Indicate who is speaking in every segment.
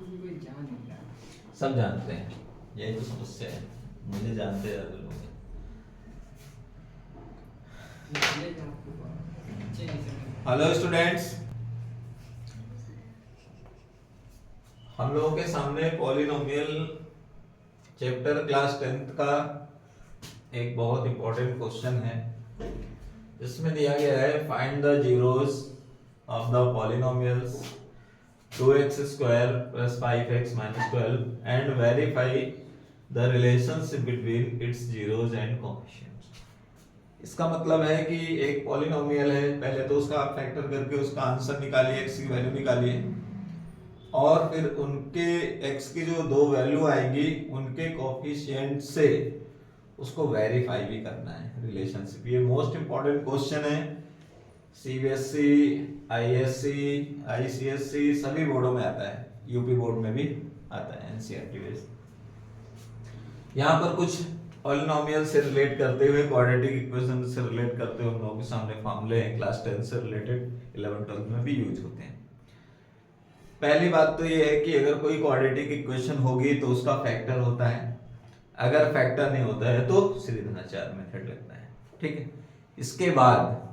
Speaker 1: सब जानते हैं, यही तो समस्या है, मुझे जानते ज्यादा लोग हैं। हेलो स्टूडेंट्स, हम लोगों के सामने पॉलिनोमियल चैप्टर क्लास 10th का एक बहुत इंपॉर्टेंट क्वेश्चन है, जिसमें दिया गया है find the zeros of the polynomials 2x square plus 5x minus 12 and verify the relationship between its zeros and coefficients। इसका मतलब है कि एक पॉलिनोमियल है, पहले तो उसका आप फैक्टर करके उसका आंसर निकालिए, x की वैल्यू निकालिए, और फिर उनके x की जो दो वैल्यू आएगी उनके कोफिशिएंट से उसको वेरीफाई भी करना है रिलेशनशिप। ये मोस्ट इंपॉर्टेंट क्वेश्चन है, सीबीएसई, आईएससी, आईसीएससी सभी बोर्डों में आता है, यूपी बोर्ड में भी आता है, एनसीईआरटी बेस्ड। यहाँ पर कुछ पॉलिनोमियल से रिलेट करते हुए, क्वाड्रेटिक इक्वेशन से रिलेट करते हुए हम लोगों के सामने फॉर्मूले हैं, क्लास 10 से रिलेटेड 11-12 में भी यूज होते हैं। पहली बात तो ये है कि अगर कोई क्वाड्रेटिक इक्वेशन होगी तो उसका फैक्टर होता है, अगर फैक्टर नहीं होता है तो श्रीधराचार्य मेथड लगता है, ठीक है। इसके बाद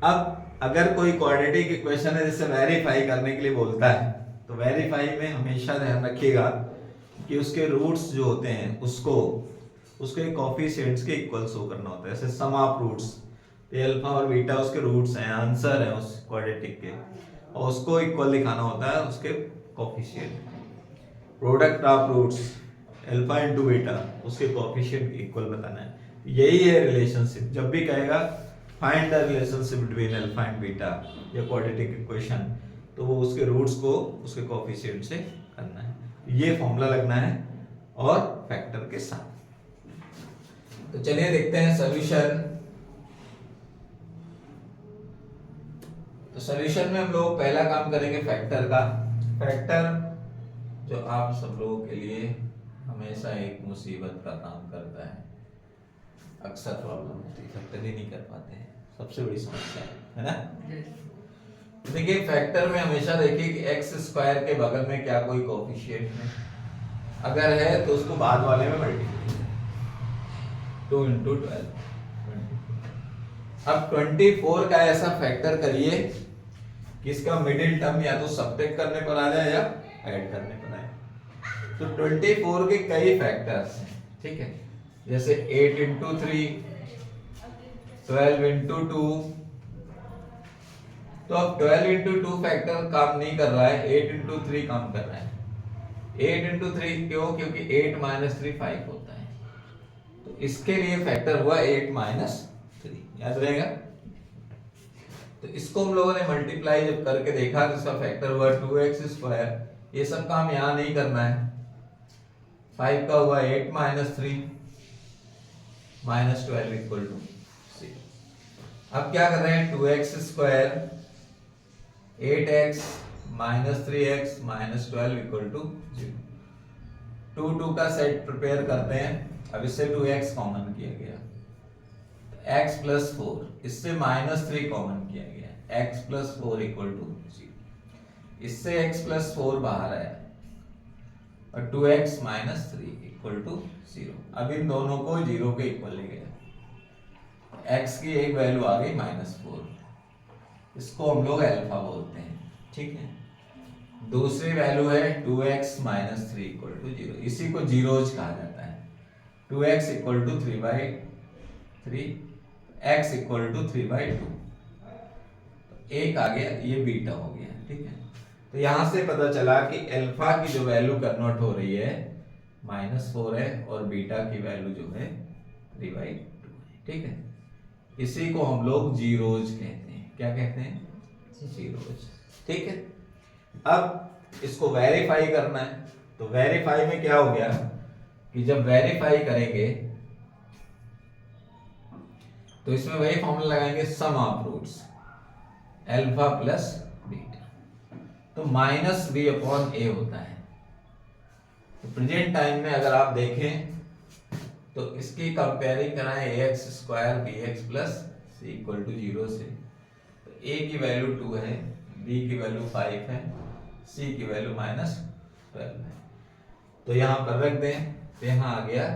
Speaker 1: अब अगर कोई क्वाड्रेटिक इक्वेशन है जिसे वेरीफाई करने के लिए बोलता है, तो वेरीफाई में हमेशा ध्यान रखिएगा कि उसके रूट्स जो होते हैं उसके कोफिशिएंट्स के इक्वल शो करना होता है। जैसे सम ऑफ रूट्स, तो अल्फा और बीटा उसके रूट्स हैं, आंसर है उस क्वाड्रेटिक के, और उसको इक्वल दिखाना होता है उसके coefficient. Product of roots alpha into beta, उसके कोफिशिएंट इक्वल बताना है। यही है रिलेशनशिप। जब भी कहेगा find the relationship between alpha and beta या क्वाड्रेटिक इक्वेशन, तो वो उसके रूट्स को उसके कोफिशिएंट से करना है, ये फॉर्मूला लगना है और फैक्टर के साथ। तो चलिए देखते हैं सॉल्यूशन। तो सॉल्यूशन में हम लोग पहला काम करेंगे फैक्टर का। फैक्टर जो आप सब लोगों के लिए हमेशा एक मुसीबत का काम करता है, अक्सर प्रॉब्लम होती है, फैक्टर ही नहीं कर पाते हैं, सबसे बड़ी समस्या है ना। देखिए फैक्टर में हमेशा देखिए कि एक्स स्क्वायर के बगल में क्या कोई कोफिशिएंट है, अगर है तो उसको बाद वाले में मल्टीप्लाई 2 × 12। अब 24 का ऐसा फैक्टर करिए कि इसका मिडिल टर्म या तो सब्ट्रैक्ट करने पर आ जाए या ऐड करने पर आए। तो 24 के कई फैक्टर्स हैं, ठीक है, जैसे 8 × 3, 12 × 2। तो अब 12 × 2 फैक्टर काम नहीं कर रहा है, 8 × 3 काम कर रहा है। 8 × 3 क्यों? क्योंकि 8 - 3 5 होता है, तो इसके लिए फैक्टर हुआ 8 - 3, याद रहेगा। तो इसको हम लोगों ने मल्टीप्लाई जब करके देखा तो इसका फैक्टर हुआ 2x²। ये सब काम यहाँ नहीं करना है। 5 का हुआ 8 - 3 -12 = 0। अब क्या कर रहे हैं, 2x², 8x - 3x - 12 = 0। 2 का सेट प्रिपेयर करते हैं। अब इससे 2x कॉमन किया गया, x + 4, इससे -3 कॉमन किया गया, x + 4 = 0। इससे x + 4 बाहर आया और 2x - 3 = 0। अब इन दोनों को 0 के इक्वल ले गया, x की एक वैल्यू आ गई -4, इसको हम लोग अल्फा बोलते हैं, ठीक है। दूसरी वैल्यू है 2x - 3 = 0, इसी को जीरोज कहा जाता है। 2x = 3/3, x = 3/2, एक आ गया, ये बीटा हो गया, ठीक है। तो यहां से पता चला कि अल्फा की जो वैल्यू कन्वर्ट हो रही है -4 है और बीटा की वैल्यू जो है 3/2 है, ठीक है। इसी को हम लोग जीरोज कहते हैं। क्या कहते हैं? जीरोज, ठीक है। अब इसको वेरीफाई करना है, तो वेरीफाई में क्या हो गया कि जब वेरीफाई करेंगे तो इसमें वही फॉर्मूला लगाएंगे, sum of roots alpha plus beta, तो -b/a होता है। तो प्रेजेंट टाइम में अगर आप देखें तो इसकी कंपेयरिंग कराएं ax² bx + c = 0 से, तो a की वैल्यू 2 है, बी की वैल्यू 5 है, सी की वैल्यू -12 है। तो यहाँ पर रख दें, तो यहाँ आ गया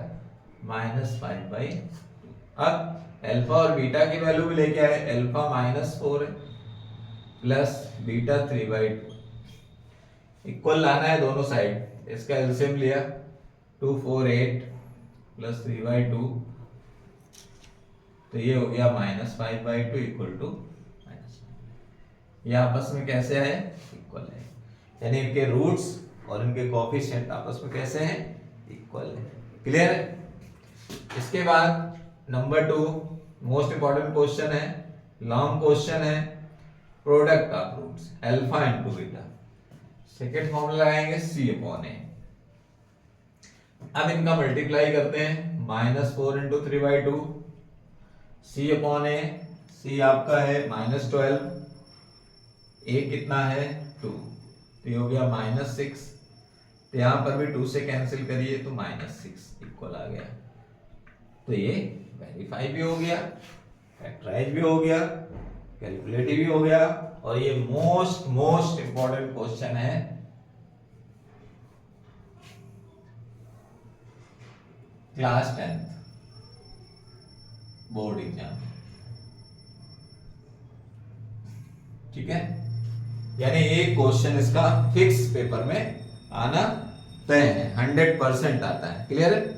Speaker 1: -5/2। अब अल्फा और बीटा की वैल्यू भी लेके आए, अल्फा -4 है प्लस बीटा 3/2, इक्वल लाना है दोनों साइड। इसका एलसीएम लिया 2 4 8 प्लस 3/2, तो ये हो गया -5/2 इक्वल टू -, ये आपस में कैसे है, इक्वल है, यानी इनके रूट्स और इनके कोएफिशिएंट आपस में कैसे हैं, इक्वल है। क्लियर है? इसके बाद नंबर 2 मोस्ट इंपॉर्टेंट क्वेश्चन है, लॉन्ग क्वेश्चन है, product of roots alpha into beta. Second formula लगाएंगे C/A। अब इनका मल्टीप्लाई करते हैं, -4 × 3/2 C/A, C आपका है -12, A कितना है 2, तो ये हो गया -6, तो यहां पर भी 2 से कैंसिल करिए तो -6 इक्वल आ गया। तो ये वेरीफाई भी हो गया, फैक्टराइज भी हो गया, कैलकुलेटिव भी हो गया, और ये मोस्ट इंपॉर्टेंट क्वेश्चन है क्लास 10th बोर्ड एग्जाम। ठीक है, यानी एक क्वेश्चन इसका फिक्स पेपर में आना तय है, 100% आता है। क्लियर है?